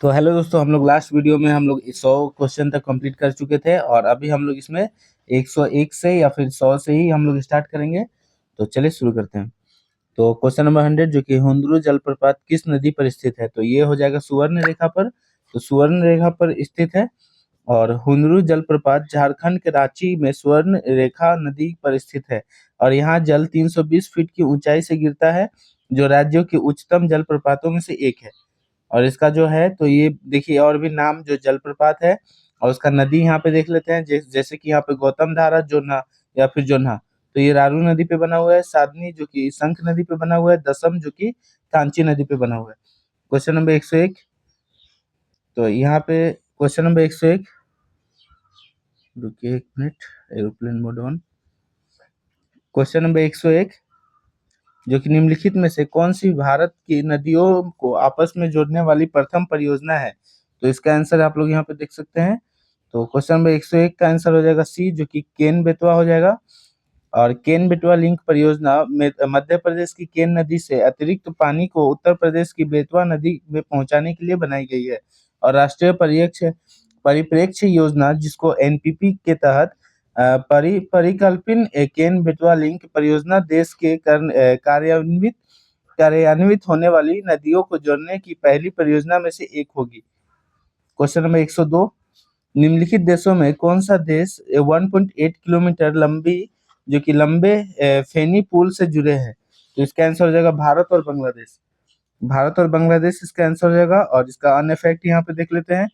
तो हेलो दोस्तों, हम लोग लास्ट वीडियो में हम लोग 100 क्वेश्चन तक कंप्लीट कर चुके थे और अभी हम लोग इसमें 101 से या फिर 100 से ही हम लोग स्टार्ट करेंगे। तो चलिए शुरू करते हैं। तो क्वेश्चन नंबर 100 जो कि हुंदरू जलप्रपात किस नदी पर स्थित है? तो ये हो जाएगा सुवर्ण रेखा पर। तो सुवर्ण रेखा पर स्थित है और हुंदरू जलप्रपात झारखंड के रांची में स्वर्ण रेखा नदी पर स्थित है और यहाँ जल 320 फीट की ऊंचाई से गिरता है, जो राज्यों के उच्चतम जलप्रपातों में से एक है। और इसका जो है तो ये देखिए और भी नाम जो जलप्रपात है और उसका नदी यहाँ पे देख लेते हैं। जैसे कि यहाँ पे गौतम धारा जोना या फिर जोन्हा, तो ये रारू नदी पे बना हुआ है। सादनी जो कि शंख नदी पे बना हुआ है। दसम जो कि कांची नदी पे बना हुआ है। Question number 101। तो यहाँ पे क्वेश्चन नंबर 101, रुकिए एक minute, aeroplane mode on. Question number 101 जो कि निम्नलिखित में से कौन सी भारत की नदियों को आपस में जोड़ने वाली प्रथम परियोजना है? तो इसका आंसर आप लोग यहाँ पे देख सकते हैं। तो क्वेश्चन नंबर 101 का आंसर हो जाएगा सी, जो कि केन बेतवा हो जाएगा। और केन बेतवा लिंक परियोजना में मध्य प्रदेश की केन नदी से अतिरिक्त पानी को उत्तर प्रदेश की बेतवा नदी में पहुंचाने के लिए बनाई गई है। और राष्ट्रीय परिप्रेक्ष्य योजना जिसको एनपीपी के तहत परिकल्पन केन बेतवा लिंक परियोजना देश के कार्यान्वित होने वाली नदियों को जोड़ने की पहली परियोजना में से एक होगी। क्वेश्चन नंबर 102, निम्नलिखित देशों में कौन सा देश 1.8 किलोमीटर लंबी जो कि लंबे फेनी पुल से जुड़े हैं? तो इसका आंसर हो जाएगा भारत और बांग्लादेश। भारत और बांग्लादेश इसका आंसर हो जाएगा। और इसका अन्य फैक्ट यहाँ पे देख लेते हैं।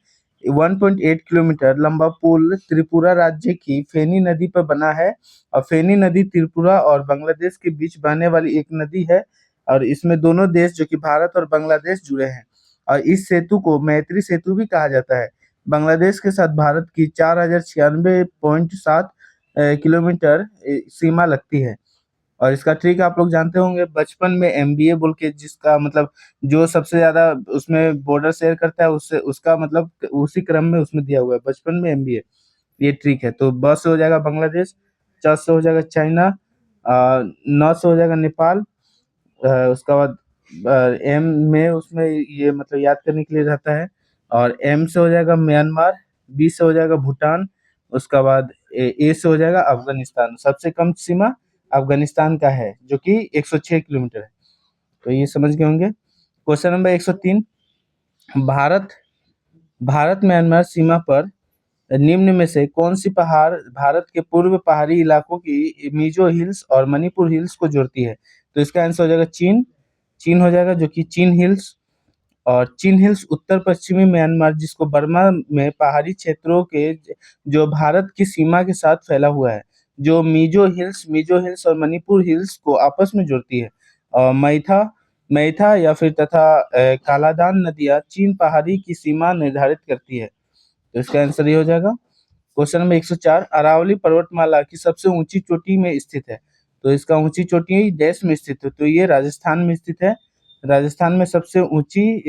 1.8 किलोमीटर लंबा पुल त्रिपुरा राज्य की फेनी नदी पर बना है और फेनी नदी त्रिपुरा और बांग्लादेश के बीच बहने वाली एक नदी है और इसमें दोनों देश जो कि भारत और बांग्लादेश जुड़े हैं। और इस सेतु को मैत्री सेतु भी कहा जाता है। बांग्लादेश के साथ भारत की 4096.7 किलोमीटर सीमा लगती है। और इसका ट्रिक आप लोग जानते होंगे, बचपन में एमबीए बोल के, जिसका मतलब जो सबसे ज्यादा उसमें बॉर्डर शेयर करता है उससे उसका मतलब उसी क्रम में उसमें दिया हुआ है बचपन में एमबीए। ये ट्रिक है। तो ब से हो जाएगा बांग्लादेश, च से हो जाएगा चाइना, न से हो जाएगा नेपाल। उसका बाद एम में उसमें ये मतलब याद करने के लिए रहता है। और एम से हो जाएगा म्यांमार, बी से हो जाएगा भूटान, उसका बाद ए से हो जाएगा अफगानिस्तान। सबसे कम सीमा अफगानिस्तान का है जो कि 106 किलोमीटर है। तो ये समझ गए होंगे। Question number 103, Bharat Bharat Myanmar सीमा पर निम्न में से कौन सी पहाड़ भारत के पूर्व पहाड़ी इलाकों की मिजो हिल्स और मणिपुर हिल्स को जोड़ती है? तो इसका आंसर हो जाएगा चीन। चीन हो जाएगा, जो कि चीन हिल्स। और चीन हिल्स उत्तर पश्चिमी म्यांमार जिसको बर्मा में पहाड़ी क्षेत्रों के जो भारत की सीमा के साथ फैला हुआ है, जो मिजो हिल्स और मणिपुर हिल्स को आपस में जोड़ती है। और मैथा मैथा या फिर तथा कालादान नदियां चीन पहाड़ी की सीमा निर्धारित करती है। तो इसका आंसर ये हो जाएगा। क्वेश्चन नंबर 104, अरावली पर्वतमाला की सबसे ऊंची चोटी में स्थित है। तो इसका ऊंची चोटी देश में स्थित है, तो ये राजस्थान में स्थित है। राजस्थान में सबसे ऊंची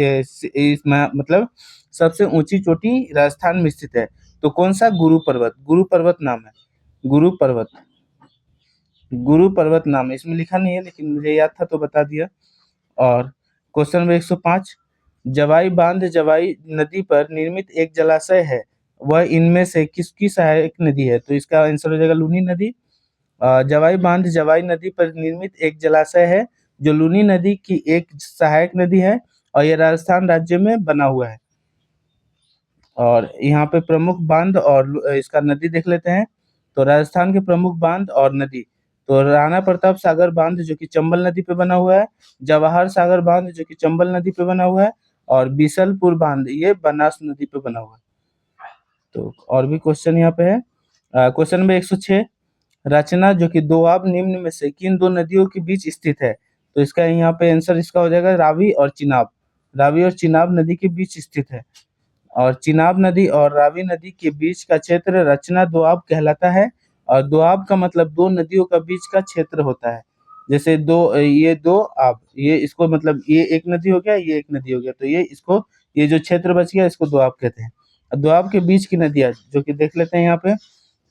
मतलब सबसे ऊंची चोटी राजस्थान में स्थित है। तो कौन सा? गुरु पर्वत नाम है। गुरु पर्वत गुरु पर्वत नाम है। इसमें लिखा नहीं है लेकिन मुझे याद था तो बता दिया। और क्वेश्चन नंबर 105, जवाई बांध जवाई नदी पर निर्मित एक जलाशय है, वह इनमें से किसकी सहायक नदी है? तो इसका आंसर हो जाएगा लूनी नदी। जवाई बांध जवाई नदी पर निर्मित एक जलाशय है जो लूनी नदी की एक सहायक नदी है और यह राजस्थान राज्य में बना हुआ है। और यहाँ पे प्रमुख बांध और इसका नदी देख लेते हैं। तो राजस्थान के प्रमुख बांध और नदी, तो राणा प्रताप सागर बांध जो कि चंबल नदी पे बना हुआ है, जवाहर सागर बांध जो कि चंबल नदी पे बना हुआ है, और बिशलपुर बांध ये बनास नदी पे बना हुआ है। तो और भी क्वेश्चन यहाँ पे है। क्वेश्चन नंबर 106, रचना जो कि दोआब निम्न में से किन दो नदियों के बीच स्थित है? तो इसका यहाँ पे आंसर इसका हो जाएगा रावी और चिनाब। रावी और चिनाब नदी के बीच स्थित है। और चिनाब नदी और रावी नदी के बीच का क्षेत्र रचना दोआब कहलाता है। और दोआब का मतलब दो नदियों का बीच का क्षेत्र होता है। जैसे ये दो आब, ये इसको मतलब ये एक नदी हो गया, ये एक नदी हो गया, तो ये जो क्षेत्र बच गया इसको दोआब कहते हैं। दोआब के बीच की नदियां जो कि देख लेते हैं यहाँ पे,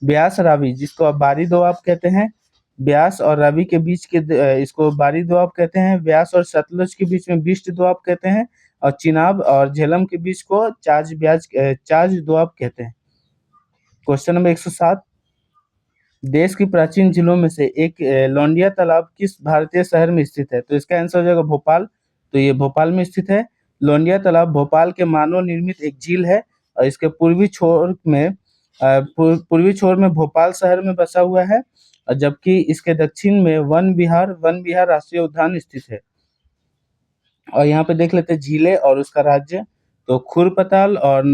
ब्यास रावी जिसको आप बारी दोआब कहते हैं। ब्यास और रावी के बीच के इसको बारी दोआब कहते हैं। ब्यास और सतलुज के बीच में बिष्ट दोआब कहते हैं। और चिनाब और झेलम के बीच को चाज दोआब कहते हैं। क्वेश्चन नंबर 107, देश की प्राचीन झीलों में से एक लौंडिया तालाब किस भारतीय शहर में स्थित है? तो इसका आंसर हो जाएगा भोपाल। तो ये भोपाल में स्थित है। लौंडिया तालाब भोपाल के मानव निर्मित एक झील है और इसके पूर्वी छोर में भोपाल शहर में बसा हुआ है, और जबकि इसके दक्षिण में वन विहार राष्ट्रीय उद्यान स्थित है। और यहाँ पे देख लेते हैं झीलें और उसका राज्य। तो खुरपताल और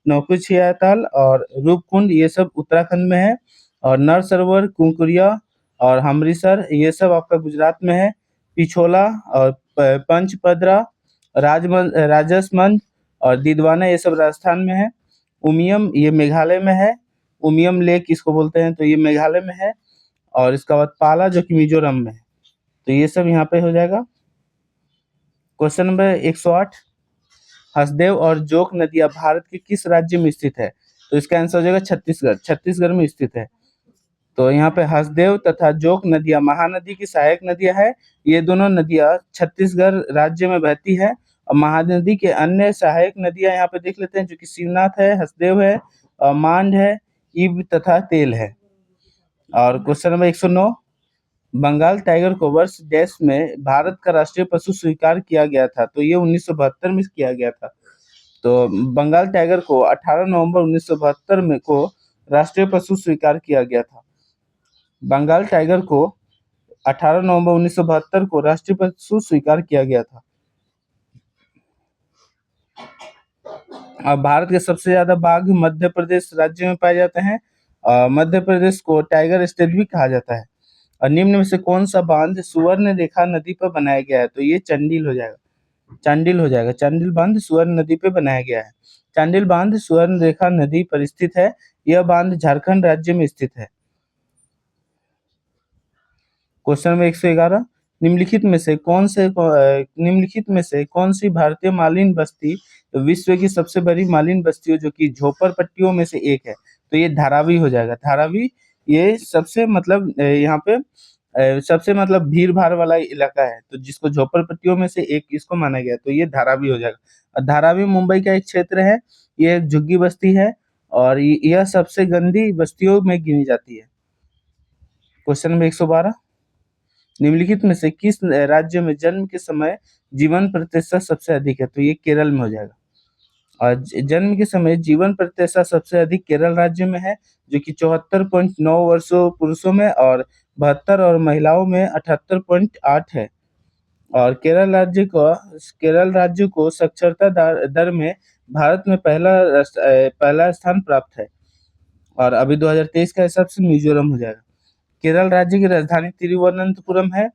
नौकुचिया ताल और रूपकुंड ये सब उत्तराखंड में है, और नर सरोवर, कुंकुरिया और हमरीसर ये सब आपका गुजरात में है। पिछोला और पंचपदरा, राजसमंद और दिदवाना ये सब राजस्थान में है। उमियम ये मेघालय में है। उमियम लेक इसको बोलते हैं, तो ये मेघालय में है। और इसका बाद पाला जो कि मिजोरम में है। तो ये सब यहाँ पे हो जाएगा। क्वेश्चन नंबर 108, हसदेव और जोक नदियां भारत के किस राज्य में स्थित है? तो इसका आंसर हो जाएगा छत्तीसगढ़। छत्तीसगढ़ में स्थित है। तो यहाँ पे हसदेव तथा जोक नदियां महानदी की सहायक नदियां है। ये दोनों नदियां छत्तीसगढ़ राज्य में बहती है। और महानदी के अन्य सहायक नदियां यहाँ पे देख लेते हैं, जो कि शिवनाथ है, हसदेव है, मांड है, इब तथा तेल है। और क्वेश्चन नंबर 109, बंगाल टाइगर को वर्ष डैश में भारत का राष्ट्रीय पशु स्वीकार किया गया था? तो ये 1972 में किया गया था। तो बंगाल टाइगर को 18 नवंबर 1972 में को राष्ट्रीय पशु स्वीकार किया गया था। बंगाल टाइगर को 18 नवंबर 1972 को राष्ट्रीय पशु स्वीकार किया गया था। अब भारत के सबसे ज्यादा बाघ मध्य प्रदेश राज्य में पाए जाते हैं। मध्य प्रदेश को टाइगर स्टेट भी कहा जाता है। और निम्न में से कौन सा बांध सुवर्ण रेखा नदी पर बनाया गया है? तो ये चंडील हो जाएगा। चांडिल हो जाएगा। चांडिल बांध स्वर्ण नदी पे बनाया गया है। चांडिल बांध स्वर्ण रेखा नदी पर स्थित है। यह बांध झारखंड राज्य में स्थित है। क्वेश्चन नंबर 111, निम्नलिखित में से कौन सी भारतीय मालिन बस्ती विश्व की सबसे बड़ी मालिन बस्तियों जो कि झोपड़पट्टियों में से एक है? तो ये धारावी हो जाएगा। धारावी ये सबसे मतलब यहाँ पे सबसे मतलब भीड़ भाड़ वाला इलाका है, तो जिसको झोपड़पट्टियों में से एक इसको माना गया, तो ये धारावी हो जाएगा। और धारावी मुंबई का एक क्षेत्र है। ये एक झुग्गी बस्ती है और यह सबसे गंदी बस्तियों में गिनी जाती है। क्वेश्चन नंबर 112, निम्नलिखित में से किस राज्य में जन्म के समय जीवन प्रतिशत सबसे अधिक है? तो ये केरल में हो जाएगा। और जन्म के समय जीवन प्रतिशत सबसे अधिक केरल राज्य में है, जो कि 74.9 वर्षों पुरुषों में और 72 और महिलाओं में 78.8 है। और केरल राज्य को साक्षरता दर में भारत में पहला स्थान प्राप्त है। और अभी 2023 का हिसाब से मिजोरम हो जाएगा। केरल राज्य की राजधानी तिरुवनंतपुरम है।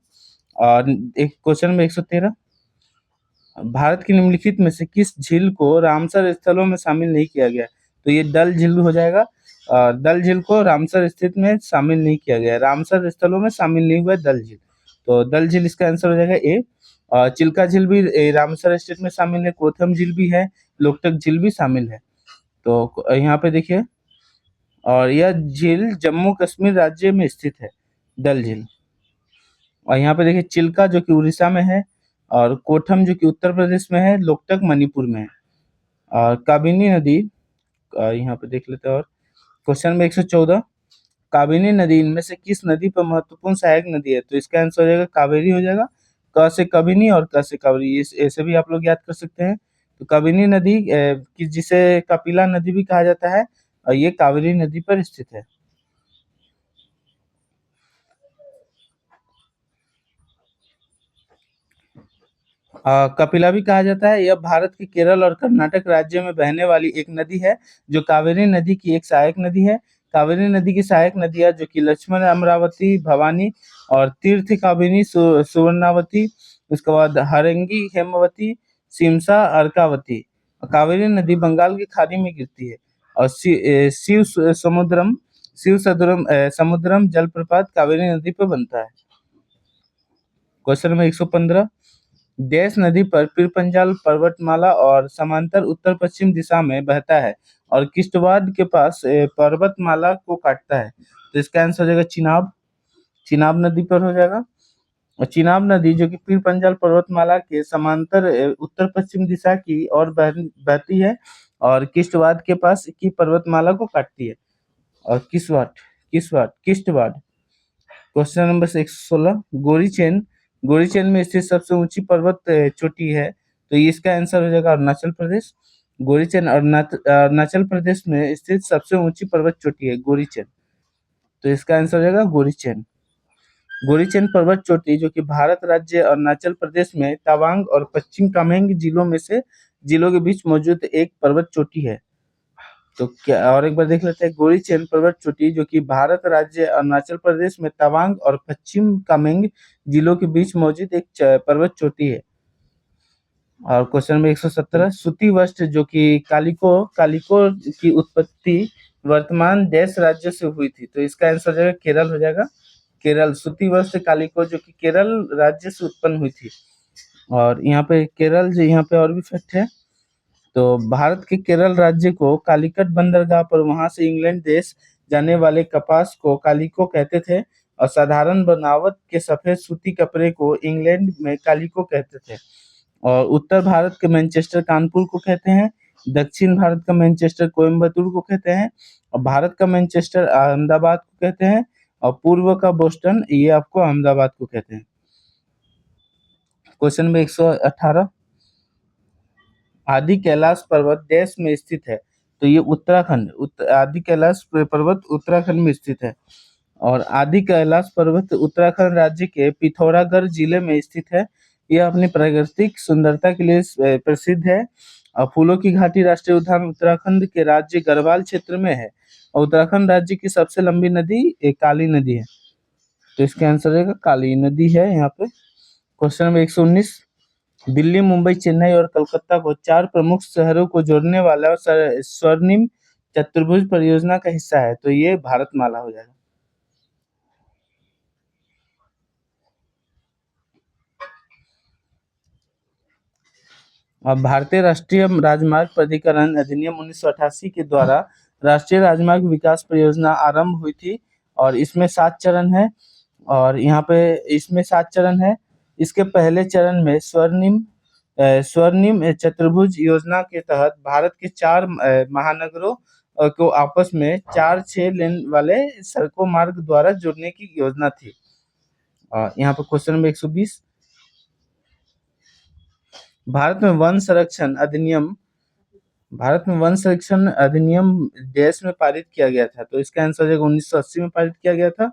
और एक क्वेश्चन में 113, भारत की निम्नलिखित में से किस झील को रामसर स्थलों में शामिल नहीं किया गया? तो ये डल झील हो जाएगा। दल झील को रामसर स्थित में शामिल नहीं किया गया। रामसर स्थलों में शामिल नहीं हुआ है दल झील। तो दल झील इसका आंसर हो जाएगा ए। चिल्का झील भी रामसर स्थित में शामिल है। कोथम झील भी है। लोकटक झील भी शामिल है। तो यहाँ पे देखिए, और यह झील जम्मू कश्मीर राज्य में स्थित है, डल झील। और यहाँ पे देखिए चिल्का जो कि उड़ीसा में है, और कोठम जो कि उत्तर प्रदेश में है, लोकटक मणिपुर में है। और काबिनी नदी यहाँ पे देख लेते हैं। और क्वेश्चन में 114, काबिनी नदी इनमें से किस नदी पर महत्वपूर्ण सहायक नदी है? तो इसका आंसर हो जाएगा कावेरी हो जाएगा। क से कबिनी और क से कावेरी, ऐसे भी आप लोग याद कर सकते हैं। तो काबिनी नदी की जिसे कपिला नदी भी कहा जाता है, और ये कावेरी नदी पर स्थित है। कपिला भी कहा जाता है। यह भारत के केरल और कर्नाटक राज्य में बहने वाली एक नदी है, जो कावेरी नदी की एक सहायक नदी है। कावेरी नदी की सहायक नदियां जो कि लक्ष्मण, अमरावती, भवानी और तीर्थ काबिनी, सुवर्णावती, उसके बाद हरंगी, हेमवती, सिमसा, अर्कावती। कावेरी नदी बंगाल की खाड़ी में गिरती है। और समुद्रम जलप्रपात कावेरी नदी पर बनता है। क्वेश्चन नंबर 115, देश नदी पर पीरपंजाल पर्वतमाला और समांतर उत्तर पश्चिम दिशा में बहता है और किश्तवाड़ के पास पर्वतमाला को काटता है। तो इसका आंसर हो जाएगा चिनाब। चिनाब नदी पर हो जाएगा। और चिनाब नदी जो कि पीर पंजाल पर्वतमाला के समांतर उत्तर पश्चिम दिशा की ओर बहती है और किश्तवाड़ के पास की पर्वतमाला को काटती है। और किश्तवाड़। क्वेश्चन नंबर 116, गोरी चेन में स्थित सबसे ऊंची पर्वत चोटी है, तो इसका आंसर हो जाएगा अरुणाचल प्रदेश। गोरी चेन अरुणाचल प्रदेश में स्थित सबसे ऊंची पर्वत चोटी है गोरी चेन, तो इसका आंसर हो जाएगा गोरी चेन। गोरीचेन पर्वत चोटी जो कि भारत राज्य अरुणाचल प्रदेश में तवांग और पश्चिम कामेंग जिलों के बीच मौजूद एक पर्वत चोटी है। तो क्या, और एक बार देख लेते हैं, गोरीचेन पर्वत चोटी जो कि भारत राज्य अरुणाचल प्रदेश में तवांग और पश्चिम कामेंग जिलों के बीच मौजूद एक पर्वत चोटी है। और क्वेश्चन नंबर 117, सूती वस्त्र जो कि कालिको की उत्पत्ति वर्तमान देश राज्य से हुई थी, तो इसका आंसर हो जाएगा केरल हो जाएगा। केरल, सूती वस्त्र कालिको जो कि केरल राज्य से उत्पन्न हुई थी। और यहाँ पे केरल जो यहाँ पे और भी फैक्ट है, तो भारत के केरल राज्य को कालीकट बंदरगाह पर वहां से इंग्लैंड देश जाने वाले कपास को कालिको कहते थे और साधारण बनावट के सफेद सूती कपड़े को इंग्लैंड में कालिको कहते थे। और उत्तर भारत के मैनचेस्टर कानपुर को कहते हैं, दक्षिण भारत का मैनचेस्टर कोयम्बतूर को कहते हैं, और भारत का मैनचेस्टर अहमदाबाद को कहते हैं, और पूर्व का बोस्टन ये आपको अहमदाबाद को कहते हैं। क्वेश्चन नंबर 118, आदि कैलाश पर्वत देश में स्थित है, तो ये आदि कैलाश पर्वत उत्तराखंड में स्थित है। और आदि कैलाश पर्वत उत्तराखंड राज्य के पिथौरागढ़ जिले में स्थित है। यह अपनी प्राकृतिक सुंदरता के लिए प्रसिद्ध है। और फूलों की घाटी राष्ट्रीय उद्यान उत्तराखंड के राज्य गढ़वाल क्षेत्र में है। और उत्तराखंड राज्य की सबसे लंबी नदी एक काली नदी है, तो इसका आंसर रहेगा काली नदी है यहाँ पे। क्वेश्चन नंबर 119, दिल्ली, मुंबई, चेन्नई और कलकत्ता को 4 प्रमुख शहरों को जोड़ने वाला स्वर्णिम चतुर्भुज परियोजना का हिस्सा है, तो ये भारतमाला हो जाएगा। अब भारतीय राष्ट्रीय राजमार्ग प्राधिकरण अधिनियम 1988 के द्वारा राष्ट्रीय राजमार्ग विकास परियोजना आरंभ हुई थी और इसमें 7 चरण है। और यहाँ पे इसमें 7 चरण है। इसके पहले चरण में स्वर्णिम चतुर्भुज योजना के तहत भारत के 4 महानगरों को आपस में 4-6 लेन वाले सड़कों मार्ग द्वारा जोड़ने की योजना थी। यहाँ पे क्वेश्चन नंबर 120, भारत में वन संरक्षण अधिनियम देश में पारित किया गया था, तो इसका आंसर है 1980 में पारित किया गया था।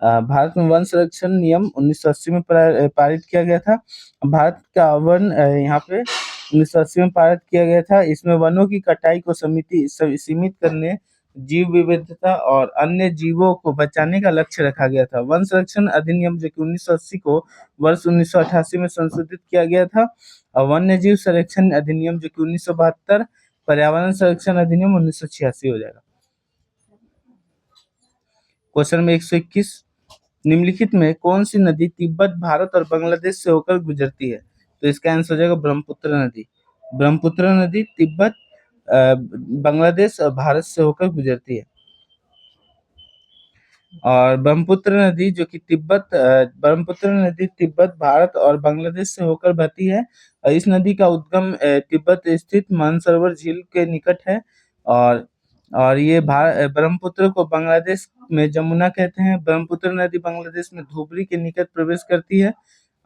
भारत में वन संरक्षण नियम 1980 में पारित किया गया था। भारत का वन यहाँ पे 1980 में पारित किया गया था। इसमें वनों की कटाई को सीमित करने, जीव विविधता और अन्य जीवों को बचाने का लक्ष्य रखा गया था। वन संरक्षण अधिनियम जो कि 1980 को वर्ष 1988 में संशोधित किया गया था। और वन्य जीव संरक्षण अधिनियम जो कि 1972, पर्यावरण संरक्षण अधिनियम 1986 हो जाएगा। क्वेश्चन नंबर 121, निम्नलिखित में कौन सी नदी तिब्बत, भारत और बांग्लादेश से होकर गुजरती है, तो इसका आंसर हो जाएगा ब्रह्मपुत्र नदी। ब्रह्मपुत्र नदी तिब्बत, बांग्लादेश और भारत से होकर गुजरती है। और ब्रह्मपुत्र नदी तिब्बत, भारत और बांग्लादेश से होकर बहती है। और इस नदी का उद्गम तिब्बत स्थित मानसरोवर झील के निकट है। और ये ब्रह्मपुत्र को बांग्लादेश में जमुना कहते हैं। ब्रह्मपुत्र नदी बांग्लादेश में धुबरी के निकट प्रवेश करती है।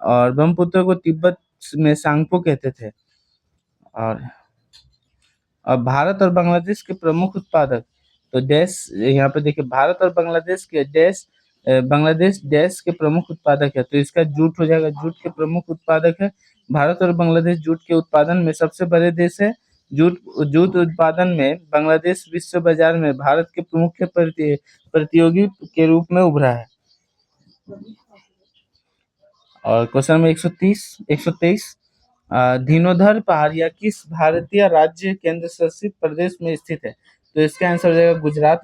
और ब्रह्मपुत्र को तिब्बत में सांगपो कहते थे। और भारत और बांग्लादेश के प्रमुख उत्पादक, तो यहाँ पे देखिए, भारत और बांग्लादेश के प्रमुख उत्पादक है, तो इसका जूट हो जाएगा। जूट के प्रमुख उत्पादक है। भारत और बांग्लादेश जूट के उत्पादन में सबसे बड़े देश है। जूट उत्पादन में बांग्लादेश विश्व बाजार में भारत के प्रमुख प्रतियोगी के रूप में उभरा है। और क्वेश्चन नंबर 123, धीनोधर पहाड़िया किस भारतीय राज्य केंद्र शासित प्रदेश में स्थित है, तो इसका आंसर हो जाएगा गुजरात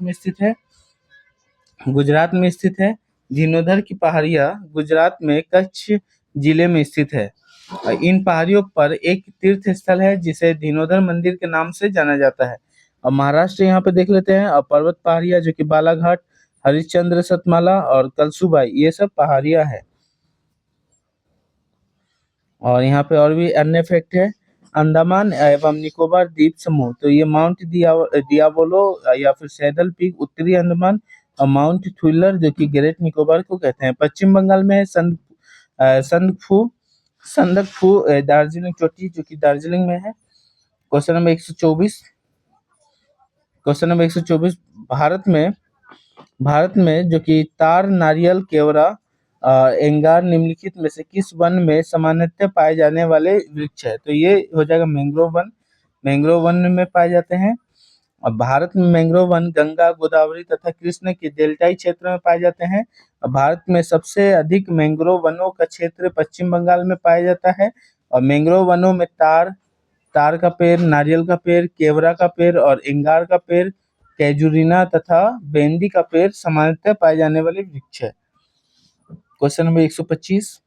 में स्थित है। धीनोधर की पहाड़िया गुजरात में कच्छ जिले में स्थित है। इन पहाड़ियों पर एक तीर्थ स्थल है जिसे धीनोधर मंदिर के नाम से जाना जाता है। और महाराष्ट्र यहाँ पे देख लेते हैं, और पर्वत पहाड़िया जो कि बालाघाट, हरिश्चंद्र, सतमाला और कलसुबाई, ये सब पहाड़िया है। और यहाँ पे और भी अन्य फैक्ट है। अंडमान एवं निकोबार द्वीप समूह, तो ये माउंट डियाबोलो या फिर सैडल पीक उत्तरी अंडमान और माउंट थ्रिलर जो कि ग्रेट निकोबार को कहते हैं पश्चिम बंगाल में है। संदकफू संदकफू दार्जिलिंग चोटी जो कि दार्जिलिंग में है। Question number 124। Question number 124। Bharat में भारत में जो कि तार, नारियल, केवड़ा, एंगार निम्नलिखित में से किस वन में सामान्यतः पाए जाने वाले वृक्ष है? तो ये हो जाएगा मैंग्रोव वन। मैंग्रोव वन में पाए जाते हैं। और भारत में मैंग्रोव वन गंगा, गोदावरी तथा कृष्ण के डेल्टाई क्षेत्र में पाए जाते हैं। और भारत में सबसे अधिक मैंग्रोव वनों का क्षेत्र पश्चिम बंगाल में पाया जाता है। और मैंग्रोव वनों में तार तार का पेड़, नारियल का पेड़, केवड़ा का पेड़ और इंगार का पेड़, कैजुरीना तथा बेंदी का पेड़ सामान्यतः पाए जाने वाले वृक्ष है। Question number 125।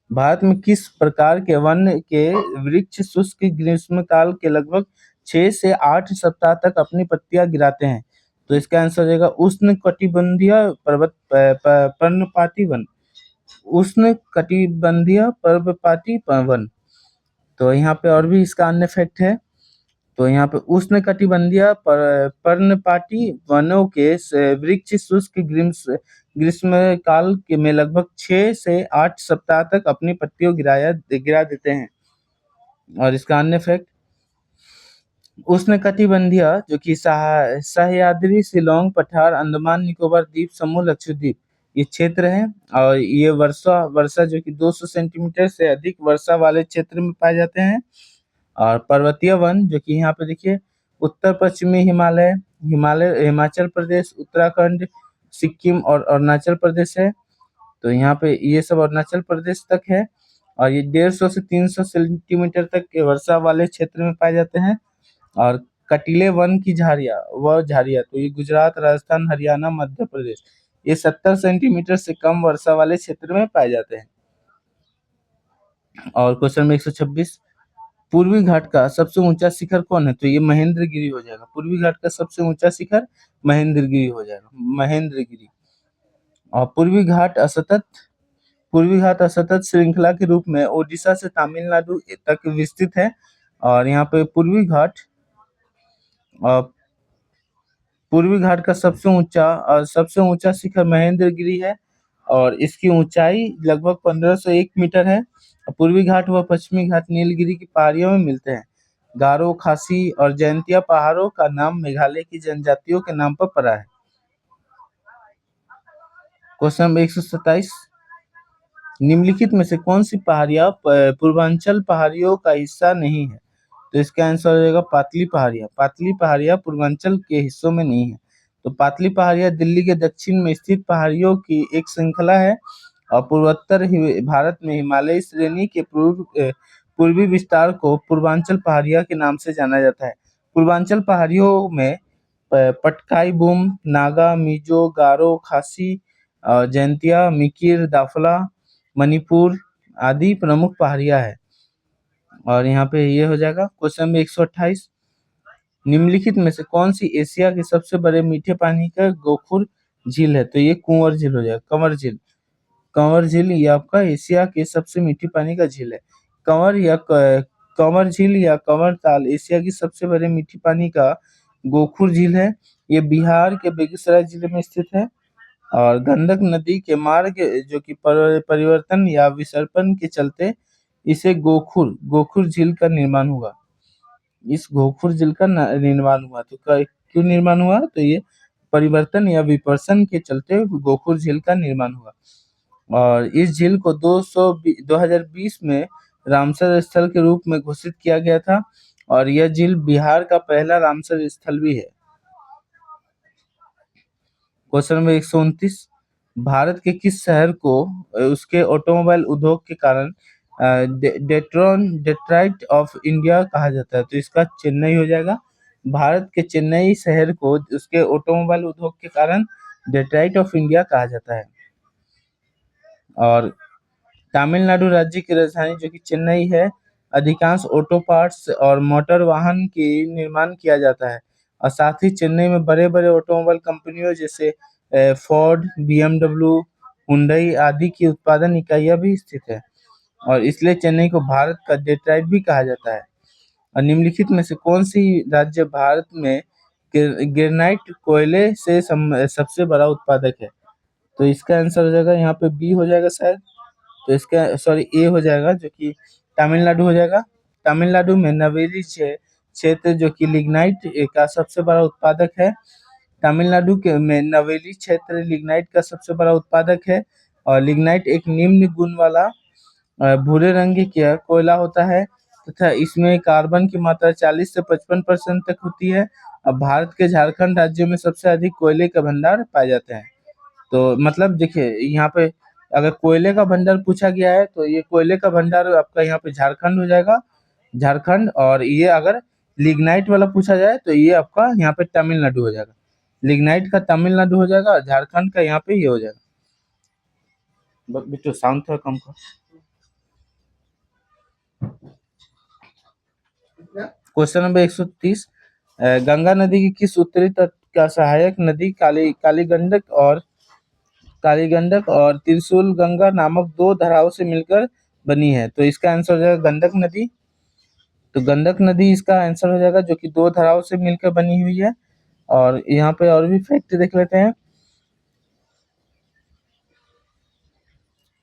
भारत में किस प्रकार के वन के वृक्ष शुष्क ग्रीष्मकाल के लगभग 6 से 8 सप्ताह तक अपनी पत्तियां गिराते हैं? तो इसका आंसर हो जाएगा उष्ण कटिबंधीय पर्णपाती वन। उष्ण कटिबंधीय पर्णपाती वन। तो यहाँ पे और भी इसका अन्य फैक्ट है। तो यहाँ पे उष्णकटिबंधीय पर्णपाती वनों के वृक्ष शुष्क ग्रीष्म काल के में लगभग 6 से 8 सप्ताह तक अपनी पत्तियों गिरा देते हैं। और इसका अन्य फैक्ट, उष्णकटिबंधीय जो कि सह्याद्री, शिलोंग, पठार, अंडमान निकोबार द्वीप समूह, लक्षद्वीप ये क्षेत्र है। और ये वर्षा वर्षा जो कि 200 सेंटीमीटर से अधिक वर्षा वाले क्षेत्र में पाए जाते हैं। और पर्वतीय वन जो कि यहाँ पे देखिए उत्तर पश्चिमी हिमालय, हिमाचल प्रदेश, उत्तराखंड, सिक्किम और अरुणाचल प्रदेश है। तो यहाँ पे ये सब अरुणाचल प्रदेश तक है। और ये 150 से 300 सेंटीमीटर तक के वर्षा वाले क्षेत्र में पाए जाते हैं। और कटीले वन की झाड़ियाँ तो ये गुजरात, राजस्थान, हरियाणा, मध्य प्रदेश ये 70 सेंटीमीटर से कम वर्षा वाले क्षेत्र में पाए जाते हैं। और क्वेश्चन नंबर 126। पूर्वी घाट का सबसे ऊंचा शिखर कौन है? तो ये महेंद्रगिरी हो जाएगा। पूर्वी घाट का सबसे ऊंचा शिखर महेंद्रगिरी हो जाएगा, महेंद्रगिरी। और पूर्वी घाट असतत श्रृंखला के रूप में ओडिशा से तमिलनाडु तक विस्तृत है। और यहाँ पे पूर्वी घाट का सबसे ऊंचा शिखर महेंद्रगिरी है। और इसकी ऊंचाई लगभग 1501 मीटर है। पूर्वी घाट व पश्चिमी घाट नीलगिरी की पहाड़ियों में मिलते हैं। गारो, खासी और जयंतिया पहाड़ों का नाम मेघालय की जनजातियों के नाम पर पड़ा है। Question number 127। निम्नलिखित में से कौन सी पहाड़ियां पूर्वांचल पहाड़ियों का हिस्सा नहीं है? तो इसका आंसर हो जाएगा पातली पहाड़ियां। पातली पहाड़ियां पूर्वांचल के हिस्सों में नहीं है। तो पातली पहाड़ियां दिल्ली के दक्षिण में स्थित पहाड़ियों की एक श्रृंखला है। और पूर्वोत्तर भारत में हिमालयी श्रेणी के पूर्वी विस्तार को पूर्वांचल पहाड़ियां के नाम से जाना जाता है। पूर्वांचल पहाड़ियों में पटकाई बूम, नागा, मिजो, गारो, खासी, जयंतिया, मिकिर, दाफला, मणिपुर आदि प्रमुख पहाड़ियां है। और यहाँ पे ये हो जाएगा। Question number 128। निम्नलिखित में से कौन सी एशिया के सबसे बड़े मीठे पानी का गोखुर झील है? तो ये कुंवर झील हो जाएगा, कंवर झील। कंवर झील ये आपका एशिया के सबसे मीठी पानी का झील है। कंवर झील या कंवर ताल एशिया की सबसे बड़े मीठी पानी का गोखुर झील है। ये बिहार के बेगूसराय जिले में स्थित है। और गंडक नदी के मार्ग जो कि परिवर्तन या विसर्पण के चलते इसे गोखुर झील का निर्माण हुआ। इस गोखुर झील का निर्माण हुआ। तो क्यों निर्माण हुआ? तो ये परिवर्तन या विपर्सन के चलते गोखुर झील का निर्माण हुआ। और इस झील को 2020 में रामसर स्थल के रूप में घोषित किया गया था। और यह झील बिहार का पहला रामसर स्थल भी है। Question number 129। भारत के किस शहर को उसके ऑटोमोबाइल उद्योग के कारण डेट्रॉइट ऑफ इंडिया कहा जाता है? तो इसका चेन्नई हो जाएगा। भारत के चेन्नई शहर को उसके ऑटोमोबाइल उद्योग के कारण डेट्रॉइट ऑफ इंडिया कहा जाता है। और तमिलनाडु राज्य की राजधानी जो कि चेन्नई है, अधिकांश ऑटो पार्ट्स और मोटर वाहन की निर्माण किया जाता है। और साथ ही चेन्नई में बड़े बड़े ऑटोमोबाइल कंपनियों जैसे फोर्ड, BMW, हुंडई आदि की उत्पादन इकाइयां भी स्थित है। और इसलिए चेन्नई को भारत का डेट्राइट भी कहा जाता है। और निम्नलिखित में से कौन सी राज्य भारत में ग्रेनाइट कोयले से सबसे बड़ा उत्पादक है? तो इसका आंसर हो जाएगा यहाँ पे बी हो जाएगा शायद। तो इसका सॉरी ए हो जाएगा, जो कि तमिलनाडु हो जाएगा। तमिलनाडु में नवेली क्षेत्र जो कि लिग्नाइट का सबसे बड़ा उत्पादक है। तमिलनाडु के में नवेली क्षेत्र लिग्नाइट का सबसे बड़ा उत्पादक है। और लिग्नाइट एक निम्न गुण वाला भूरे रंग का कोयला होता है तथा इसमें कार्बन की मात्रा 40 से 55% तक होती है। अब भारत के झारखंड राज्य में सबसे अधिक कोयले का भंडार पाए जाते हैं। तो मतलब देखिए यहाँ पे अगर कोयले का भंडार पूछा गया है तो ये कोयले का भंडार आपका यहाँ पे झारखंड हो जाएगा, झारखंड। और ये अगर लिग्नाइट वाला पूछा जाए तो ये आपका यहाँ पे तमिलनाडु हो जाएगा। लिग्नाइट का तमिलनाडु हो जाएगा और झारखंड का यहाँ पे ये हो जाएगा। बिट्टू साउंड थोड़ा कम कर। क्वेश्चन नंबर 130, गंगा नदी की किस उत्तरी तट का सहायक नदी काली गंडक और त्रिशूल गंगा नामक दो धाराओं से मिलकर बनी है? तो इसका आंसर हो जाएगा गंडक नदी। तो गंडक नदी इसका आंसर हो जाएगा, जो कि दो धाराओं से मिलकर बनी हुई है। और यहाँ पे और भी फैक्ट देख लेते हैं।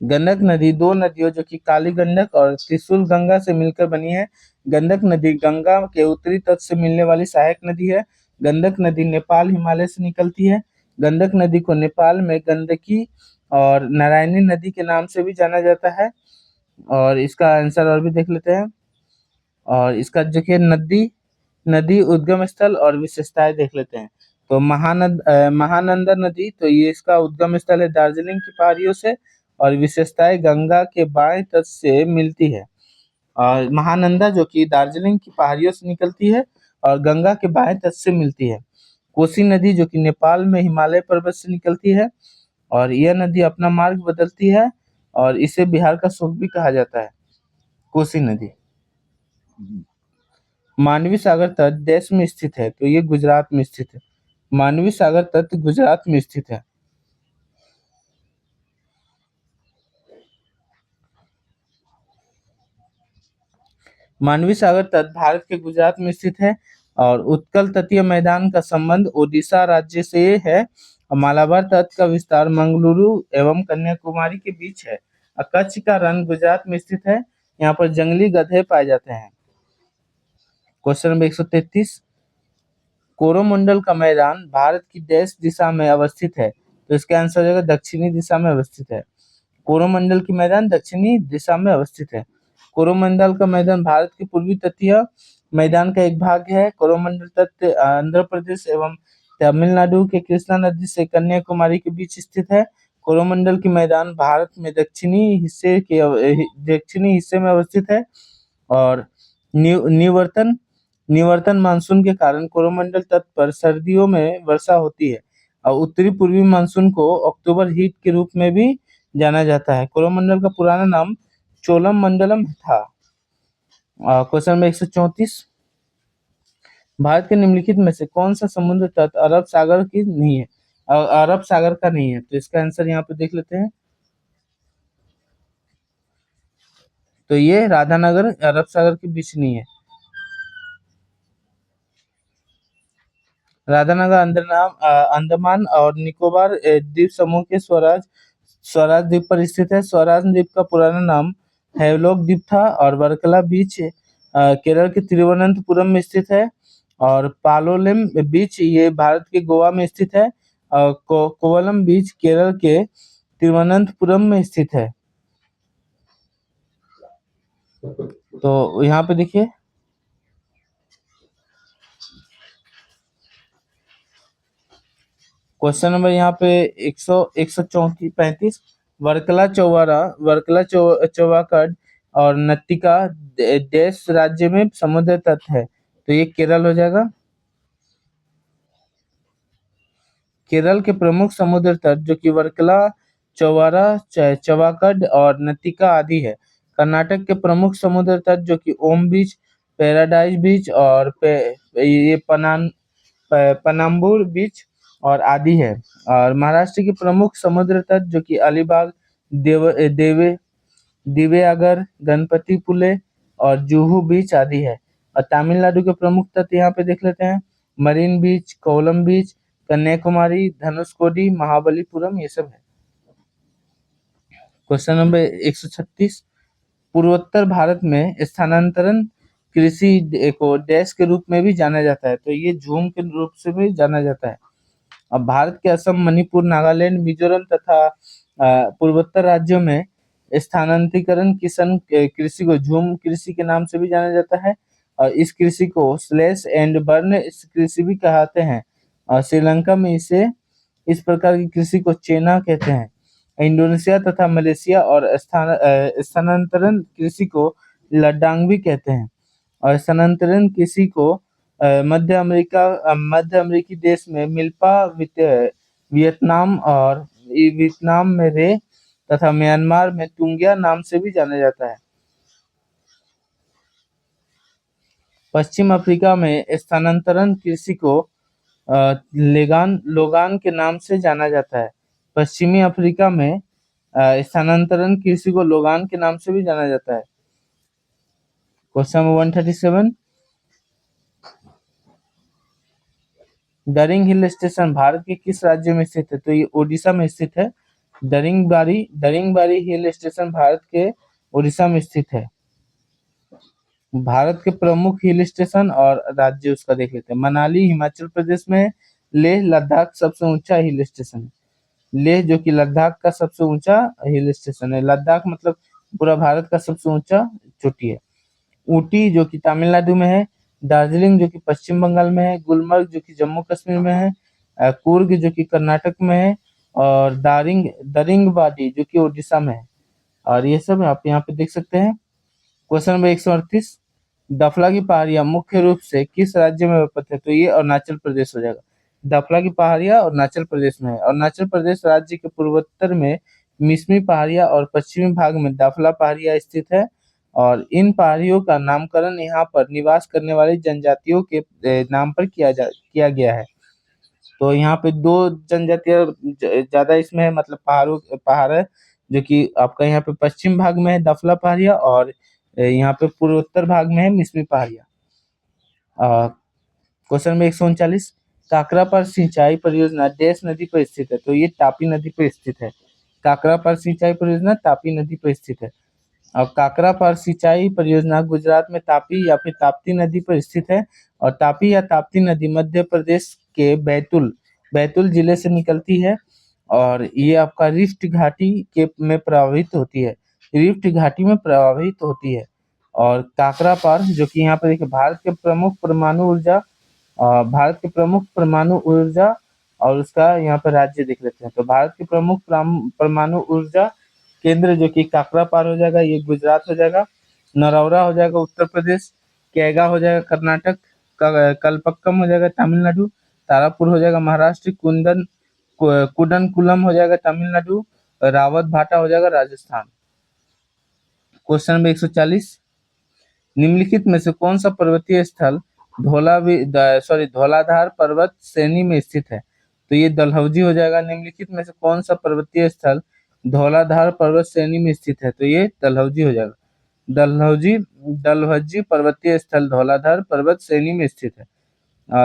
गंडक नदी दो नदियों जो कि काली गंडक और त्रिशूल गंगा से मिलकर बनी है। गंडक नदी गंगा के उत्तरी तट से मिलने वाली सहायक नदी है। गंडक नदी नेपाल हिमालय से निकलती है। गंडक नदी को नेपाल में गंडकी और नारायणी नदी के नाम से भी जाना जाता है। और इसका आंसर और भी देख लेते हैं। और इसका जो कि नदी उद्गम स्थल और विशेषताएं देख लेते हैं। तो महानंदा नदी, तो ये इसका उद्गम स्थल है दार्जिलिंग की पहाड़ियों से। और विशेषताएं गंगा के बाएं तट से मिलती है। और महानंदा जो कि दार्जिलिंग की पहाड़ियों से निकलती है और गंगा के बाएं तट से मिलती है। कोसी नदी जो कि नेपाल में हिमालय पर्वत से निकलती है और यह नदी अपना मार्ग बदलती है और इसे बिहार का शोक भी कहा जाता है, कोसी नदी। मांडवी सागर तट देश में स्थित है? तो ये गुजरात में स्थित है। मांडवी सागर तट गुजरात में स्थित है। मांडवी सागर तट भारत के गुजरात में स्थित है। और उत्कल तटीय मैदान का संबंध ओडिशा राज्य से है। और मालाबार तट का विस्तार मंगलुरु एवं कन्याकुमारी के बीच है। और कच्छ का रण गुजरात में स्थित है। यहाँ पर जंगली गधे पाए जाते हैं। क्वेश्चन नंबर 133, कोरोमंडल का मैदान भारत की देश दिशा में अवस्थित है? तो इसका आंसर हो जाएगा दक्षिणी दिशा में अवस्थित है। कोरोमंडल की मैदान दक्षिणी दिशा में अवस्थित है। कोरोमंडल का मैदान भारत के पूर्वी तटीय मैदान का एक भाग है। कोरोमंडल तट आंध्र प्रदेश एवं तमिलनाडु के कृष्णा नदी से कन्याकुमारी के बीच स्थित है। कोरोमंडल की मैदान भारत में दक्षिणी हिस्से में अवस्थित है। और निवर्तन मानसून के कारण कोरोमंडल तट पर सर्दियों में वर्षा होती है। और उत्तरी पूर्वी मानसून को अक्टूबर हीट के रूप में भी जाना जाता है। कोरोमंडल का पुराना नाम चोलम मंडलम था। क्वेश्चन नंबर 134, भारत के निम्नलिखित में से कौन सा समुद्र तट अरब सागर की नहीं है? अरब सागर का नहीं है। तो इसका आंसर यहाँ पे देख लेते हैं। तो ये राधानगर अरब सागर के बीच नहीं है। राधानगर अंडमान और निकोबार द्वीप समूह के स्वराज द्वीप पर स्थित है। स्वराज द्वीप का पुराना नाम हैवलॉक द्वीप था। और वर्कला बीच केरल के तिरुवनंतपुरम में स्थित है। और पालोलेम बीच ये भारत के गोवा में स्थित है। और कोवलम बीच केरल के तिरुवनंतपुरम में स्थित है। तो यहाँ पे देखिए क्वेश्चन नंबर यहाँ पे 134 वर्कला चौवाकड़ और नट्टिका देश राज्य में समुद्र तट है? तो ये केरल हो जाएगा। केरल के प्रमुख समुद्र तट जो कि वर्कला चौवाकड़ और नट्टिका आदि है। कर्नाटक के प्रमुख समुद्र तट जो कि ओम बीच, पैराडाइज बीच और ये पनाम्बूर बीच और आदि है। और महाराष्ट्र के प्रमुख समुद्र तट जो कि अलीबाग, देवे दिवेआगर, गणपतिपुले और जुहू बीच आदि है। और तमिलनाडु के प्रमुख तट यहाँ पे देख लेते हैं। मरीन बीच, कोवलम बीच, कन्याकुमारी, धनुषकोडी, महाबलीपुरम, ये सब है। क्वेश्चन नंबर 136, पूर्वोत्तर भारत में स्थानांतरण कृषि को डैश के रूप में भी जाना जाता है, तो ये झूम के रूप से भी जाना जाता है। अब भारत के असम, मणिपुर, नागालैंड, मिजोरम तथा पूर्वोत्तर राज्यों में स्थानांतरीकरण किसान कृषि को झूम कृषि के नाम से भी जाना जाता है। और इस कृषि को स्लैश एंड बर्न कृषि भी कहते हैं। और श्रीलंका में इसे इस प्रकार की कृषि को चेना कहते हैं। इंडोनेशिया तथा मलेशिया और स्थानांतरण कृषि को लद्दाख भी कहते हैं। और स्थानांतरण कृषि को मध्य अमेरिकी देश में मिल्पा, वियतनाम और वियतनाम में रे तथा म्यांमार में टुंगिया नाम से भी जाना जाता है। पश्चिम अफ्रीका में स्थानांतरण कृषि को लोगान के नाम से जाना जाता है। पश्चिमी अफ्रीका में स्थानांतरण कृषि को लोगान के नाम से भी जाना जाता है। क्वेश्चन नंबर 137, दरिंग हिल स्टेशन भारत के किस राज्य में स्थित है, तो ये ओडिशा में स्थित है। दरिंगबारी हिल स्टेशन भारत के ओडिशा में स्थित है। भारत के प्रमुख हिल स्टेशन और राज्य उसका देख लेते हैं। मनाली हिमाचल प्रदेश में है। लेह लद्दाख सबसे ऊंचा हिल स्टेशन है। लेह जो कि लद्दाख का सबसे ऊंचा हिल स्टेशन है। लद्दाख मतलब पूरा भारत का सबसे ऊंचा चोटी है। ऊटी जो कि तमिलनाडु में है। दार्जिलिंग जो कि पश्चिम बंगाल में है। गुलमर्ग जो कि जम्मू कश्मीर में है। कुर्ग जो कि कर्नाटक में है। और दरिंगबादी जो कि ओडिशा में है। और ये सब आप यहाँ पे देख सकते हैं। क्वेश्चन नंबर 138, डफला की पहाड़ियां मुख्य रूप से किस राज्य में व्याप्त है, तो ये अरुणाचल प्रदेश हो जाएगा। डफला की पहाड़ियां अरुणाचल प्रदेश में है। अरुणाचल प्रदेश राज्य के पूर्वोत्तर में मिसमी पहाड़ियां और पश्चिमी भाग में डफला पहाड़ियां स्थित है। और इन पहाड़ियों का नामकरण यहाँ पर निवास करने वाली जनजातियों के नाम पर किया गया है। तो यहाँ पे दो जनजातियां ज्यादा इसमें है, मतलब पहाड़ है, जो कि आपका यहाँ पे पश्चिम भाग में है डफला पहाड़िया, और यहाँ पे पूर्वोत्तर भाग में है मिसमी पहाड़िया। क्वेश्चन नंबर 139, काकरापार सिंचाई परियोजना डैश नदी पर स्थित है, तो ये तापी नदी पर स्थित है। काकरापार सिंचाई परियोजना तापी नदी पर स्थित है। और काकरापार सिंचाई परियोजना गुजरात में तापी या फिर ताप्ती नदी पर स्थित है। और तापी या ताप्ती नदी मध्य प्रदेश के बैतूल बैतूल जिले से निकलती है। और ये आपका रिफ्ट घाटी के में प्रभावित होती है। रिफ्ट घाटी में प्रभावित होती है। और काकरापार जो कि यहाँ पर देखिए भारत के प्रमुख परमाणु ऊर्जा और उसका यहाँ पर राज्य देख लेते हैं। तो भारत के प्रमुख परमाणु ऊर्जा केंद्र जो कि काकरापार हो जाएगा, ये गुजरात हो जाएगा। नरौरा हो जाएगा उत्तर प्रदेश। कैगा हो जाएगा कर्नाटक। कलपक्कम हो जाएगा तमिलनाडु। तारापुर हो जाएगा महाराष्ट्र। कुडनकुलम हो जाएगा तमिलनाडु। रावत भाटा हो जाएगा राजस्थान। क्वेश्चन नंबर 140, निम्नलिखित में से कौन सा पर्वतीय स्थल धौलाधार पर्वत श्रेणी में स्थित है, तो ये डलहौजी हो जाएगा। निम्नलिखित में से कौन सा पर्वतीय स्थल धौलाधार पर्वत श्रेणी में स्थित है, तो ये डलहौजी हो जाएगा। डलहौजी पर्वतीय स्थल धौलाधार पर्वत श्रेणी में स्थित है।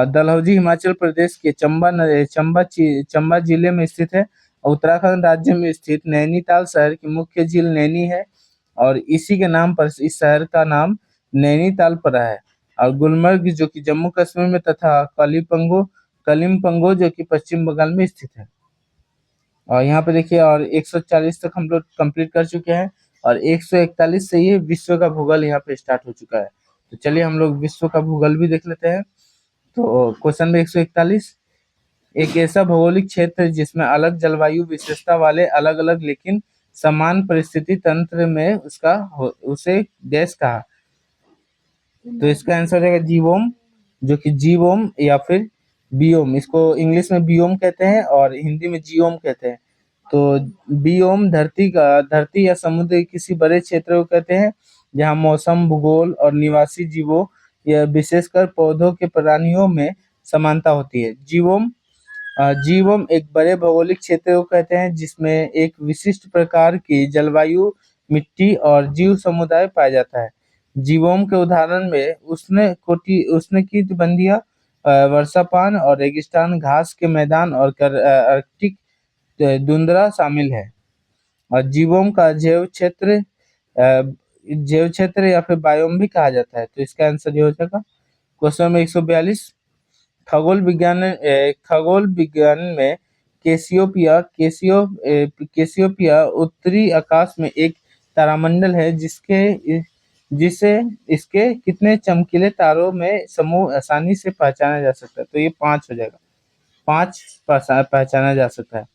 डलहौजी हिमाचल प्रदेश के चंबा जिले में स्थित है। उत्तराखंड राज्य में स्थित नैनीताल शहर की मुख्य झील नैनी है। और इसी के नाम पर इस शहर का नाम नैनीताल पड़ा है। और गुलमर्ग जो कि जम्मू कश्मीर में तथा कलिमपंगो जो कि पश्चिम बंगाल में स्थित है। और यहाँ पे देखिए, और 140 तक हम लोग कंप्लीट कर चुके हैं। और 141 से ये विश्व का भूगोल यहाँ पे स्टार्ट हो चुका है। तो चलिए हम लोग विश्व का भूगोल भी देख लेते हैं। तो क्वेश्चन में 141, एक ऐसा भौगोलिक क्षेत्र जिसमें अलग जलवायु विशेषता वाले अलग अलग लेकिन समान परिस्थिति तंत्र में उसे देश कहा, तो इसका आंसर रहेगा जीवोम, जो कि जीवोम या फिर बियोम, इसको इंग्लिश में बियोम कहते हैं और हिंदी में जियोम कहते हैं। तो बियोम धरती या समुद्र के किसी बड़े क्षेत्र को कहते हैं जहाँ मौसम, भूगोल और निवासी जीवों या विशेषकर पौधों के प्राणियों में समानता होती है। जीवोम एक बड़े भौगोलिक क्षेत्र को कहते हैं जिसमें एक विशिष्ट प्रकार की जलवायु मिट्टी और जीव समुदाय पाया जाता है। जीवों के उदाहरण में उष्णकटिबंधीय वर्षापान और रेगिस्तान घास के मैदान और आर्कटिक टुंड्रा शामिल है। और जीवों का जैव क्षेत्र या फिर बायोम भी कहा जाता है। तो इसका आंसर ये हो जाएगा। Question number 142। खगोल विज्ञान में कैसियोपिया उत्तरी आकाश में एक तारामंडल है जिसे इसके कितने चमकीले तारों में समूह आसानी से पहचाना जा सकता है। तो ये 5 हो जाएगा। 5 पहचाना जा सकता है।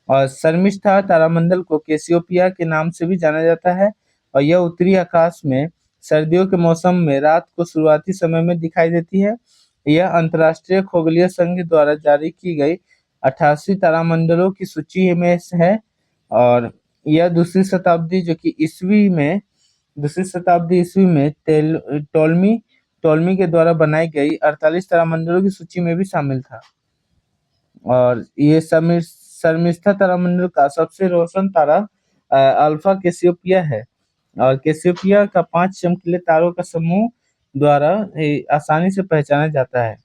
और शर्मिष्ठा तारामंडल को कैसियोपिया के नाम से भी जाना जाता है और यह उत्तरी आकाश में सर्दियों के मौसम में रात को शुरुआती समय में दिखाई देती है। यह अंतर्राष्ट्रीय खगोलीय संघ द्वारा जारी की गई 88 तारामंडलों की सूची में से है। और यह दूसरी शताब्दी ईस्वी में टोलमी के द्वारा बनाई गई 48 तारामंडलों की सूची में भी शामिल था। और ये शर्मिष्ठा तारामंडल का सबसे रोशन तारा अल्फा कैसियोपिया है। और कैसियोपिया का 5 चमकीले तारों का समूह द्वारा आसानी से पहचाना जाता है।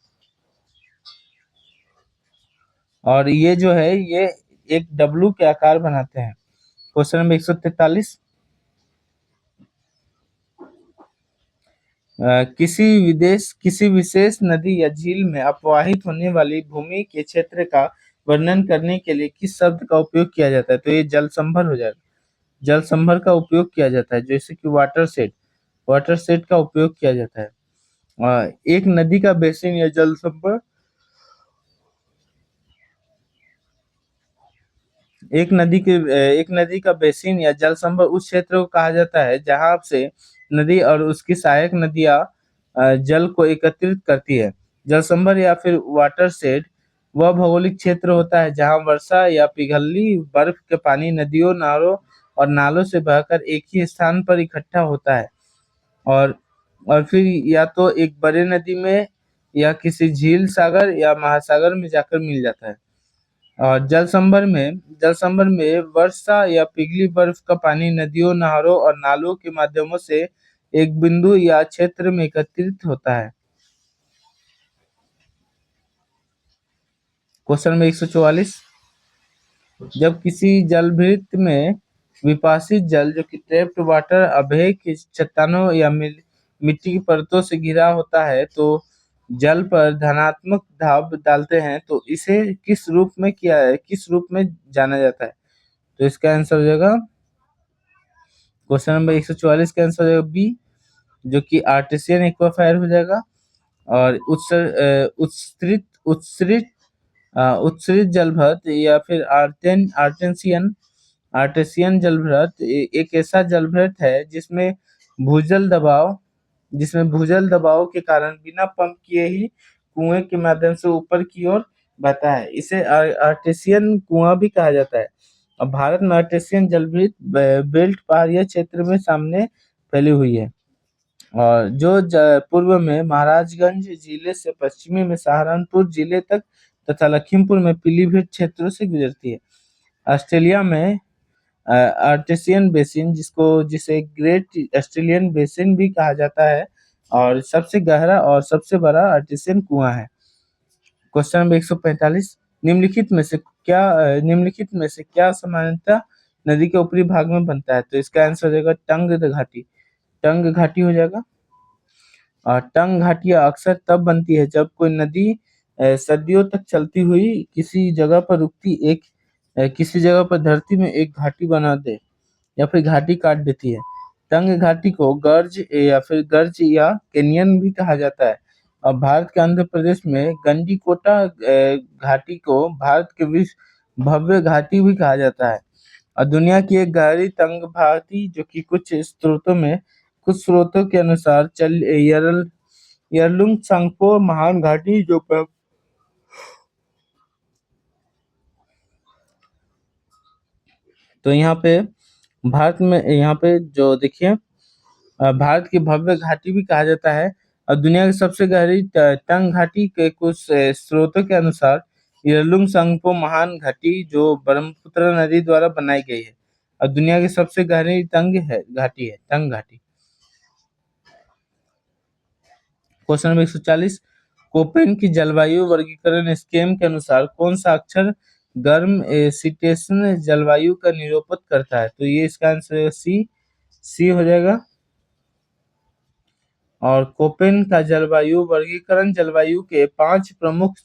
और ये जो है ये एक डब्लू के आकार बनाते हैं। Question number 143। किसी विशेष नदी या झील में अपवाहित होने वाली भूमि के क्षेत्र का वर्णन करने के लिए किस शब्द का उपयोग किया जाता है। तो ये जल संभर हो जाएगा। जल संभर का उपयोग किया जाता है, जैसे कि वाटर सेट का उपयोग किया जाता है। एक नदी का बेसिन या जल संभर एक नदी का बेसिन या जल संभर उस क्षेत्र को कहा जाता है जहां से नदी और उसकी सहायक नदियां जल को एकत्रित करती है। जल संभर या फिर वाटर शेड वह भौगोलिक क्षेत्र होता है जहां वर्षा या पिघली बर्फ के पानी नदियों, नहरों और नालों से बहकर एक ही स्थान पर इकट्ठा होता है और फिर या तो एक बड़े नदी में या किसी झील, सागर या महासागर में जाकर मिल जाता है। और जल संभर में वर्षा या पिघली बर्फ का पानी नदियों, नहरों और नालों के माध्यमों से एक बिंदु या क्षेत्र में एकत्रित होता है। Question number 144। जब किसी जलभृत में विपासित जल जो कि ट्रैप्ड वाटर अभय की चट्टानों या मिट्टी की परतों से घिरा होता है तो जल पर धनात्मक दाब डालते हैं तो इसे किस रूप में जाना जाता है। तो इसका आंसर हो जाएगा। क्वेश्चन नंबर 144 का आंसर हो जाएगा बी, जो कि आर्टेशियन एक्वाफायर हो जाएगा। और उत्सृत जलभृत या फिर आर्टेशियन जलभृत एक ऐसा जलभृत है जिसमें भूजल दबाव के कारण बिना पंप किए ही कुएं के माध्यम से ऊपर की ओर बहता है। इसे आर्टेशियन कुआं भी कहा जाता है। और भारत में आर्टेशियन जलभृत बेल्ट पहाड़िया क्षेत्र में सामने फैली हुई है और जो पूर्व में महाराजगंज जिले से पश्चिमी में सहारनपुर जिले तक तथा लखीमपुर में पीलीभीत क्षेत्रों से गुजरती है। ऑस्ट्रेलिया में आर्टेशियन बेसिन जिसे ग्रेट ऑस्ट्रेलियन बेसिन भी कहा जाता है और सबसे गहरा और सबसे बड़ा आर्टेशियन कुआं है। Question number 145। निम्नलिखित में से क्या सामान्यतः नदी के ऊपरी भाग में बनता है। तो इसका आंसर हो जाएगा टंग घाटी हो जाएगा। और टंग घाटियां अक्सर तब बनती है जब कोई नदी सदियों तक चलती हुई किसी जगह पर धरती में एक घाटी बना दे या फिर घाटी काट देती है। टंग घाटी को गर्ज या कैनियन भी कहा जाता है। और भारत के आंध्र प्रदेश में गंडीकोटा घाटी को भारत के विश्व भव्य घाटी भी कहा जाता है। और दुनिया की एक गहरी तंग घाटी जो कि कुछ स्रोतों के अनुसार यरलुंग सांगपो महान घाटी तो यहाँ पे जो देखिए भारत की भव्य घाटी भी कहा जाता है। और दुनिया की सबसे गहरी तंग घाटी के कुछ स्रोतों के अनुसार यरलुंग सांगपो महान घाटी जो ब्रह्मपुत्र नदी द्वारा बनाई गई है। और दुनिया की सबसे गहरी तंग घाटी। क्वेश्चन नंबर 140, कोपेन की जलवायु वर्गीकरण स्कीम के अनुसार कौन सा अक्षर गर्म शीतोष्ण जलवायु का निरूपण करता है? तो ये इसका आंसर सी सी हो जाएगा। और कोपेन का जलवायु वर्गीकरण जलवायु के 5 प्रमुख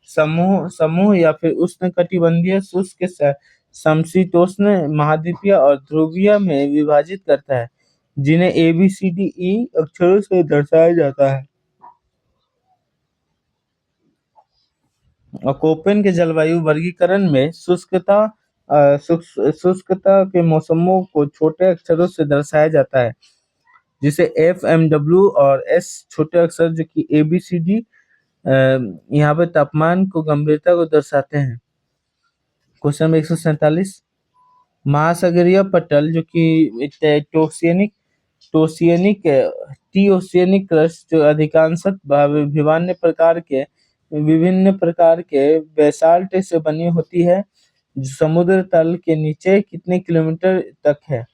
समूह समूह या फिर उष्णकटिबंधीय, शुष्क, समशीतोष्ण, महाद्वीपीय और ध्रुवीय में विभाजित करता है, जिन्हें ABCDE अक्षरों से दर्शाया जाता है। और कोपेन के जलवायु वर्गीकरण में शुष्कता के मौसमों को छोटे अक्षरों से दर्शाया जाता है, जिसे FMW और S छोटे अक्षर जो कि ABCD यहाँ पे तापमान को गंभीरता को दर्शाते हैं। क्वेश्चन नंबर 147, महासागरीय पटल जो कि टोसियनिक टीओसियनिक क्रस्ट जो अधिकांशतः विभिन्न प्रकार के बेसाल्ट से बनी होती है, जो समुद्र तल के नीचे कितने किलोमीटर तक है?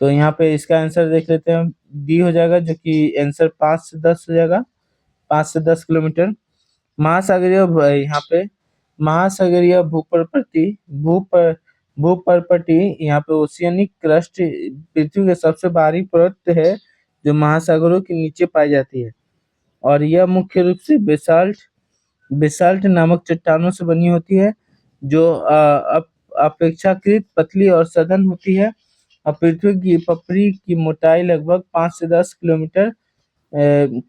तो यहाँ पे इसका आंसर देख लेते हैं, डी हो जाएगा, जो कि आंसर 5 से 10 हो जाएगा, 5 से 10 किलोमीटर। यहाँ पे महासागरीय भूपर्पटी यहाँ पे ओशियनिक क्रस्ट पृथ्वी के सबसे बाहरी परत है, जो महासागरों के नीचे पाई जाती है, और यह मुख्य रूप से बेसाल्ट नामक चट्टानों से बनी होती है, जो अपेक्षाकृत पतली और सघन होती है, और पृथ्वी की पपड़ी की मोटाई लगभग 5 से 10 किलोमीटर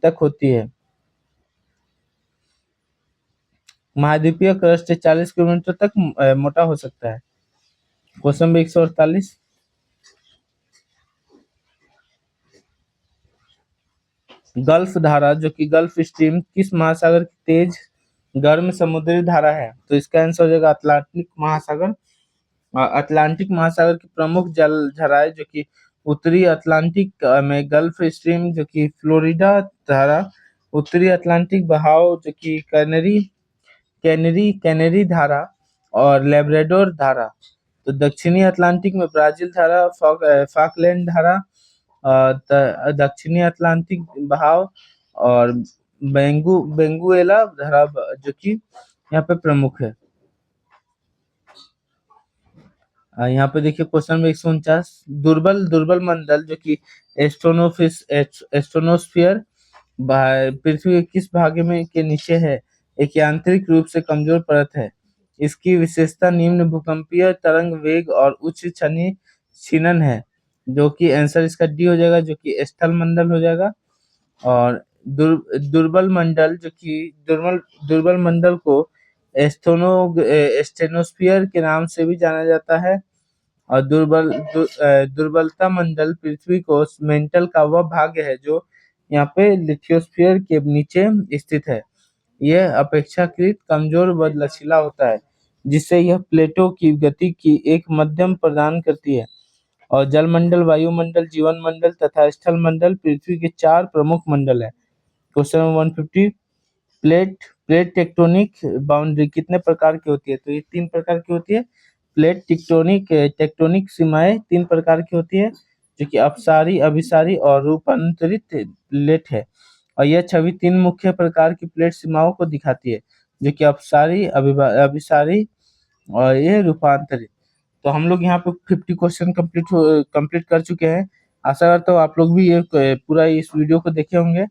तक होती है। महाद्वीपीय क्रस्ट 40 किलोमीटर तक मोटा हो सकता है। क्वेश्चन नंबर 148, गल्फ धारा जो कि गल्फ स्ट्रीम किस महासागर की तेज गर्म समुद्री धारा है? तो इसका आंसर हो जाएगा अटलांटिक महासागर। अटलांटिक महासागर की प्रमुख जल धाराएं जो कि उत्तरी अटलांटिक में गल्फ स्ट्रीम जो कि फ्लोरिडा धारा, उत्तरी अटलांटिक बहाव जो कि कैनरी धारा और लेब्राडोर धारा। तो दक्षिणी अटलांटिक में ब्राजील धारा, फॉकलैंड धारा, दक्षिणी अटलांटिक बहाव और बेंगुएला धारा जो कि यहाँ पे प्रमुख है। यहाँ पे देखिए क्वेश्चन नंबर 149, दुर्बल मंडल जो कि एस्ट्रोनोस्फियर पृथ्वी के किस भाग में के नीचे है, एक यांत्रिक रूप से कमजोर परत है। इसकी विशेषता निम्न भूकंपीय तरंग वेग और उच्च क्षीणन है, जो कि आंसर इसका डी हो जाएगा, जो कि स्थल मंडल हो जाएगा। और दुर्बल मंडल को स्टेनोस्फियर के नाम से भी जाना जाता है, और दुर्बलता मंडल पृथ्वी को मेंटल का वह भाग है जो यहाँ पे लिथोस्फीयर के नीचे स्थित है। यह अपेक्षाकृत कमजोर व लचीला होता है, जिससे यह प्लेटों की गति की एक मध्यम प्रदान करती है। और जलमंडल, वायुमंडल, जीवन मंडल तथा स्थल मंडल पृथ्वी के 4 प्रमुख मंडल है। Question number 150, plate tectonic boundary कितने प्रकार की होती है? तो ये 3 प्रकार की होती है। प्लेट टेक्टोनिक सीमाएं 3 प्रकार की होती है, जो कि अपसारी, अभिसारी और रूपांतरित प्लेट है। और यह छवि 3 मुख्य प्रकार की प्लेट सीमाओं को दिखाती है, जो कि अपसारी, अभिसारी और ये रूपांतरित। तो हम लोग यहाँ पे 50 क्वेश्चन कंप्लीट कर चुके हैं। आशा करता हूँ आप लोग भी ये पूरा इस वीडियो को देखे होंगे।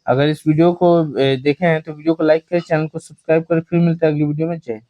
अगर इस वीडियो को देखे हैं तो वीडियो को लाइक करें, चैनल को सब्सक्राइब करें। फिर मिलते हैं अगली वीडियो में। जय।